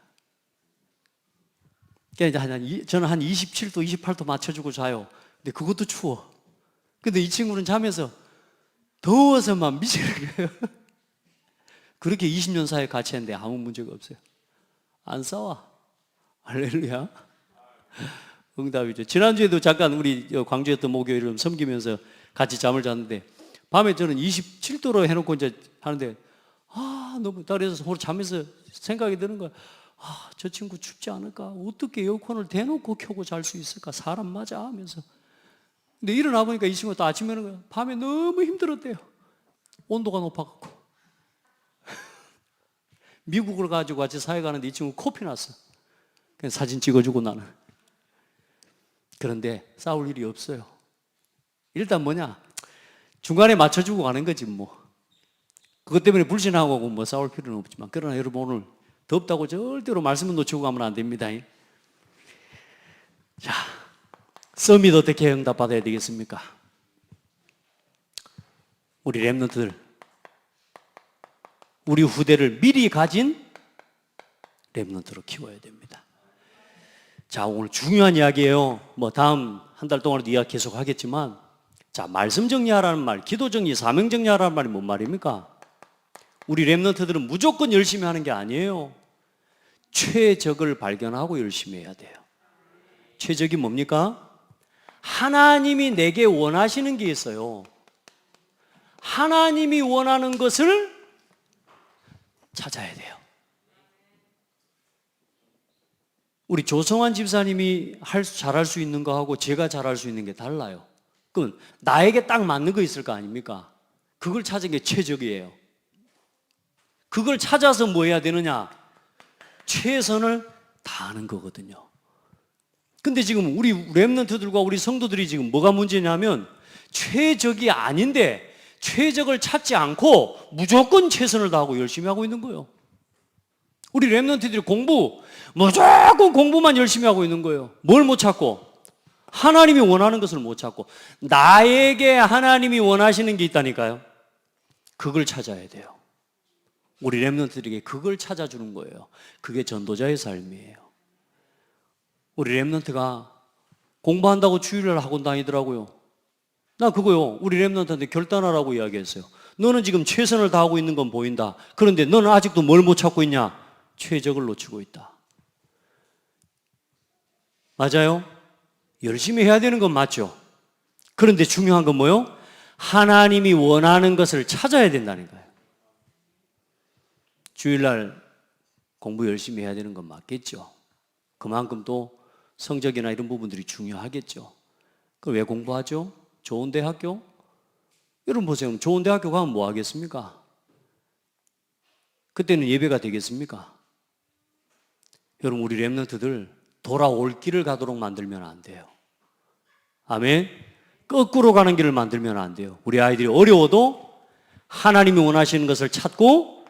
Speaker 1: 그러니까 저는 한 27도, 28도 맞춰주고 자요. 근데 그것도 추워. 근데 이 친구는 자면서 더워서 막 미치는 거예요. 그렇게 20년 사이 같이 했는데 아무 문제가 없어요. 안 싸워. 할렐루야. 응답이죠. 지난주에도 잠깐 우리 광주였던 목요일을 섬기면서 같이 잠을 잤는데, 밤에 저는 27도로 해놓고 이제 하는데, 너무 그래서 서로 자면서 생각이 드는 거야. 저 친구 춥지 않을까? 어떻게 에어컨을 대놓고 켜고 잘 수 있을까? 사람 맞아? 하면서. 근데 일어나 보니까 이 친구가 또 아침에 오는 거야. 밤에 너무 힘들었대요. 온도가 높아갖고. 미국으로 가지고 같이 사회 가는데 이 친구 코피 났어. 그냥 사진 찍어주고 나는. 그런데 싸울 일이 없어요. 일단 뭐냐? 중간에 맞춰주고 가는 거지 뭐. 그것 때문에 불신하고 뭐 싸울 필요는 없지만, 그러나 여러분 오늘 덥다고 절대로 말씀을 놓치고 가면 안 됩니다. 자, 서밋 어떻게 응답받아야 되겠습니까? 우리 렘넌트들, 우리 후대를 미리 가진 렘넌트로 키워야 됩니다. 자, 오늘 중요한 이야기예요. 뭐 다음 한 달 동안도 이야기 계속 하겠지만, 자, 말씀 정리하라는 말, 기도 정리, 사명 정리하라는 말이 뭔 말입니까? 우리 렘넌트들은 무조건 열심히 하는 게 아니에요. 최적을 발견하고 열심히 해야 돼요. 최적이 뭡니까? 하나님이 내게 원하시는 게 있어요. 하나님이 원하는 것을 찾아야 돼요. 우리 조성환 집사님이 잘할 수 있는 거하고 제가 잘할 수 있는 게 달라요. 그건 나에게 딱 맞는 거 있을 거 아닙니까? 그걸 찾은 게 최적이에요. 그걸 찾아서 뭐 해야 되느냐? 최선을 다하는 거거든요. 근데 지금 우리 렘넌트들과 우리 성도들이 지금 뭐가 문제냐면, 최적이 아닌데 최적을 찾지 않고 무조건 최선을 다하고 열심히 하고 있는 거예요. 우리 렘넌트들이 무조건 공부만 열심히 하고 있는 거예요. 뭘 못 찾고? 하나님이 원하는 것을 못 찾고. 나에게 하나님이 원하시는 게 있다니까요. 그걸 찾아야 돼요. 우리 렘넌트들에게 그걸 찾아주는 거예요. 그게 전도자의 삶이에요. 우리 렘넌트가 공부한다고 주일날 학원 다니더라고요. 나 그거요, 우리 렘넌트한테 결단하라고 이야기했어요. 너는 지금 최선을 다하고 있는 건 보인다. 그런데 너는 아직도 뭘 못 찾고 있냐? 최적을 놓치고 있다. 맞아요? 열심히 해야 되는 건 맞죠? 그런데 중요한 건 뭐요? 하나님이 원하는 것을 찾아야 된다는 거예요. 주일날 공부 열심히 해야 되는 건 맞겠죠. 그만큼 또 성적이나 이런 부분들이 중요하겠죠. 그 왜 공부하죠? 좋은 대학교? 여러분 보세요. 좋은 대학교 가면 뭐 하겠습니까? 그때는 예배가 되겠습니까? 여러분, 우리 렘넌트들 돌아올 길을 가도록 만들면 안 돼요. 아멘? 거꾸로 가는 길을 만들면 안 돼요. 우리 아이들이 어려워도 하나님이 원하시는 것을 찾고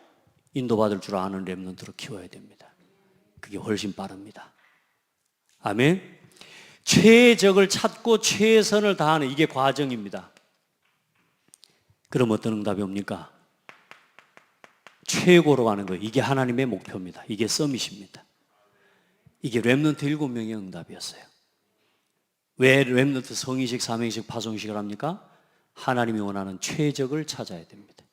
Speaker 1: 인도받을 줄 아는 렘넌트로 키워야 됩니다. 그게 훨씬 빠릅니다. 아멘. 최적을 찾고 최선을 다하는 이게 과정입니다. 그럼 어떤 응답이 옵니까? 최고로 가는 거예요. 이게 하나님의 목표입니다. 이게 서밋입니다. 이게 렘넌트 7명의 응답이었어요. 왜 렘넌트 성의식, 사명식, 파송식을 합니까? 하나님이 원하는 최적을 찾아야 됩니다.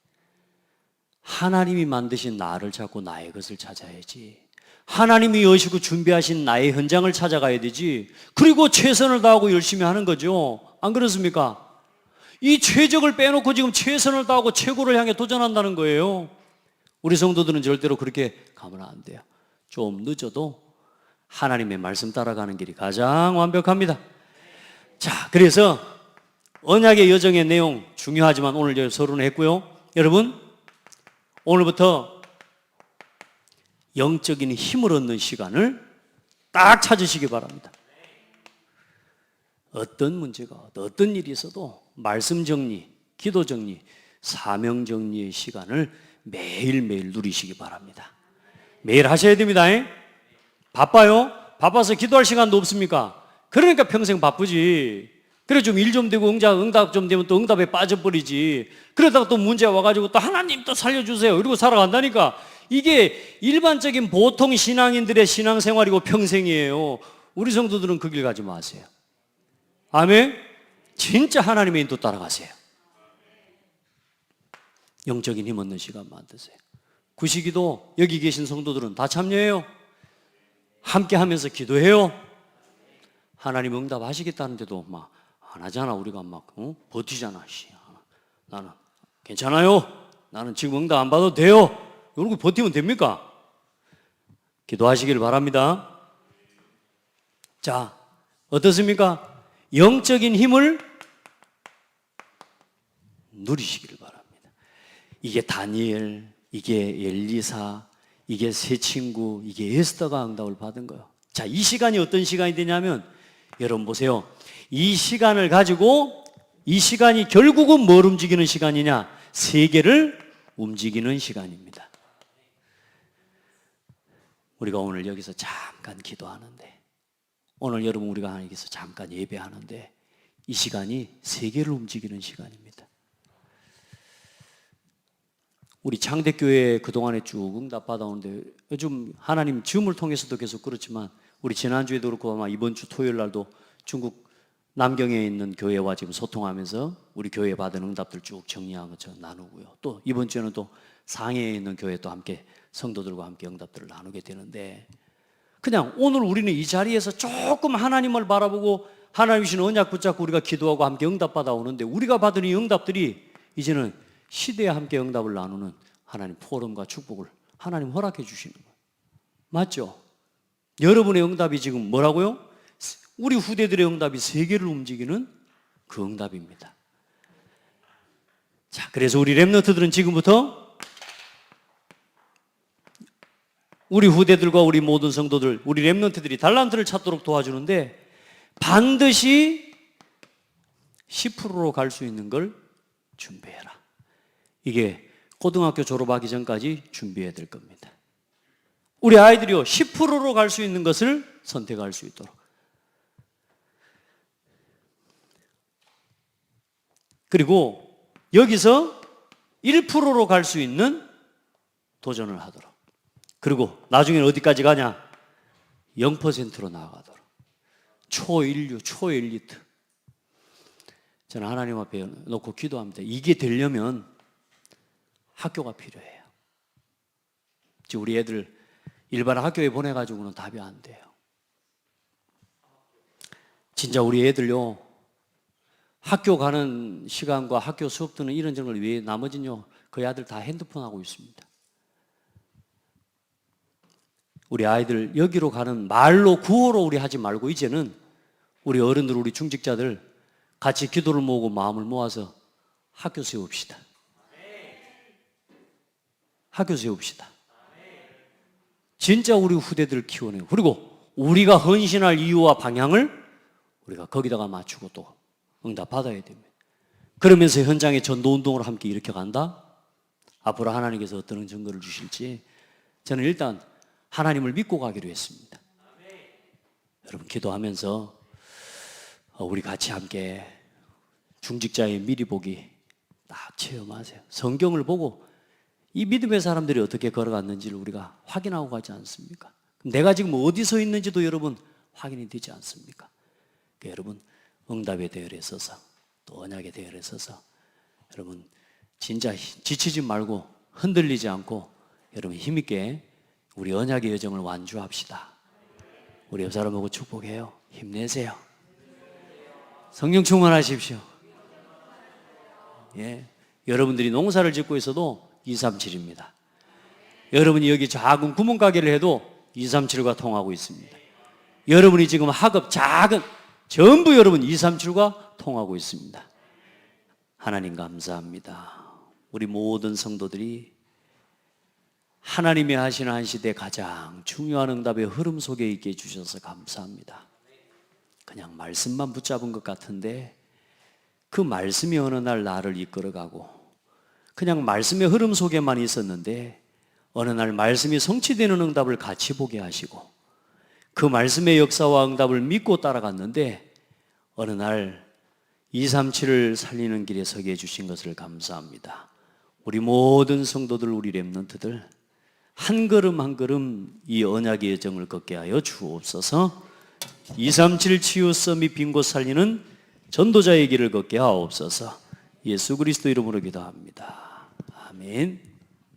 Speaker 1: 하나님이 만드신 나를 찾고 나의 것을 찾아야지. 하나님이 여시고 준비하신 나의 현장을 찾아가야 되지. 그리고 최선을 다하고 열심히 하는 거죠. 안 그렇습니까? 이 최적을 빼놓고 지금 최선을 다하고 최고를 향해 도전한다는 거예요. 우리 성도들은 절대로 그렇게 가면 안 돼요. 좀 늦어도 하나님의 말씀 따라가는 길이 가장 완벽합니다. 자, 그래서 언약의 여정의 내용 중요하지만 오늘 서론했고요. 여러분, 오늘부터 영적인 힘을 얻는 시간을 딱 찾으시기 바랍니다. 어떤 문제가, 어떤 일이 있어도 말씀 정리, 기도 정리, 사명 정리의 시간을 매일매일 누리시기 바랍니다. 매일 하셔야 됩니다. 바빠요? 바빠서 기도할 시간도 없습니까? 그러니까 평생 바쁘지. 그래 좀 일 좀 되고 응답 좀 되면 또 응답에 빠져버리지. 그러다가 또 문제 와가지고 또 하나님 또 살려주세요 이러고 살아간다니까. 이게 일반적인 보통 신앙인들의 신앙생활이고 평생이에요. 우리 성도들은 그 길 가지 마세요. 아멘. 진짜 하나님의 인도 따라가세요. 영적인 힘 얻는 시간 만드세요. 구시기도 여기 계신 성도들은 다 참여해요. 함께 하면서 기도해요. 하나님 응답하시겠다는데도 막 안 하잖아. 우리가 막 버티잖아. 나는 괜찮아요. 나는 지금 응답 안 받아도 돼요. 이러고 버티면 됩니까? 기도하시길 바랍니다. 자, 어떻습니까? 영적인 힘을 누리시길 바랍니다. 이게 다니엘, 이게 엘리사, 이게 세 친구, 이게 에스더가 응답을 받은 거예요. 자, 이 시간이 어떤 시간이 되냐면 여러분 보세요. 이 시간을 가지고 이 시간이 결국은 뭘 움직이는 시간이냐? 세계를 움직이는 시간입니다. 우리가 오늘 여기서 잠깐 기도하는데, 오늘 여러분 우리가 여기서 잠깐 예배하는데 이 시간이 세계를 움직이는 시간입니다. 우리 창대교회 그동안에 쭉 응답 받아오는데 요즘 하나님 즈음을 통해서도 계속 그렇지만 우리 지난주에도 그렇고 아마 이번 주 토요일 날도 중국 남경에 있는 교회와 지금 소통하면서 우리 교회에 받은 응답들 쭉 정리한 것처럼 나누고요. 또 이번 주에는 또 상해에 있는 교회 또 함께 성도들과 함께 응답들을 나누게 되는데, 그냥 오늘 우리는 이 자리에서 조금 하나님을 바라보고 하나님 주신 언약 붙잡고 우리가 기도하고 함께 응답 받아오는데, 우리가 받은 이 응답들이 이제는 시대에 함께 응답을 나누는 하나님 포럼과 축복을 하나님 허락해 주시는 거예요. 맞죠? 여러분의 응답이 지금 뭐라고요? 우리 후대들의 응답이 세계를 움직이는 그 응답입니다. 자, 그래서 우리 렘넌트들은 지금부터 우리 후대들과 우리 모든 성도들, 우리 렘넌트들이 달란트를 찾도록 도와주는데 반드시 10%로 갈 수 있는 걸 준비해라. 이게 고등학교 졸업하기 전까지 준비해야 될 겁니다. 우리 아이들이요, 10%로 갈 수 있는 것을 선택할 수 있도록. 그리고 여기서 1%로 갈 수 있는 도전을 하도록. 그리고 나중에는 어디까지 가냐? 0%로 나아가도록. 초인류, 초엘리트. 저는 하나님 앞에 놓고 기도합니다. 이게 되려면 학교가 필요해요. 지금 우리 애들 일반 학교에 보내가지고는 답이 안 돼요. 진짜 우리 애들요, 학교 가는 시간과 학교 수업 듣는 이런 점을 위해 나머지는요, 그 아들 다 핸드폰 하고 있습니다. 우리 아이들 여기로 가는 말로 구호로 우리 하지 말고 이제는 우리 어른들, 우리 중직자들 같이 기도를 모으고 마음을 모아서 학교 세웁시다. 학교 세웁시다. 진짜 우리 후대들을 키워내고, 그리고 우리가 헌신할 이유와 방향을 우리가 거기다가 맞추고 또 응답 받아야 됩니다. 그러면서 현장의 전도운동을 함께 일으켜 간다? 앞으로 하나님께서 어떤 증거를 주실지 저는 일단 하나님을 믿고 가기로 했습니다. 여러분 기도하면서 우리 같이 함께 중직자의 미리 보기 딱 체험하세요. 성경을 보고 이 믿음의 사람들이 어떻게 걸어갔는지를 우리가 확인하고 가지 않습니까? 내가 지금 어디서 있는지도 여러분 확인이 되지 않습니까? 그러니까 여러분 응답의 대열에 서서 또 언약의 대열에 서서 여러분 진짜 지치지 말고 흔들리지 않고 여러분 힘있게 우리 언약의 여정을 완주합시다. 우리 옆 사람 보고 축복해요. 힘내세요. 성령 충만하십시오. 예, 여러분들이 농사를 짓고 있어도 237입니다. 여러분이 여기 작은 구멍가게를 해도 237과 통하고 있습니다. 여러분이 지금 학업 작은 전부 여러분 237과 통하고 있습니다. 하나님 감사합니다. 우리 모든 성도들이 하나님이 하시는 한 시대 가장 중요한 응답의 흐름 속에 있게 해주셔서 감사합니다. 그냥 말씀만 붙잡은 것 같은데 그 말씀이 어느 날 나를 이끌어가고 그냥 말씀의 흐름 속에만 있었는데 어느 날 말씀이 성취되는 응답을 같이 보게 하시고 그 말씀의 역사와 응답을 믿고 따라갔는데 어느 날 237을 살리는 길에 서게 해주신 것을 감사합니다. 우리 모든 성도들, 우리 렘넌트들 한 걸음 한 걸음 이 언약의 여정을 걷게 하여 주옵소서. 237 치유 서밋 빈 곳 살리는 전도자의 길을 걷게 하옵소서. 예수 그리스도 이름으로 기도합니다. 아멘.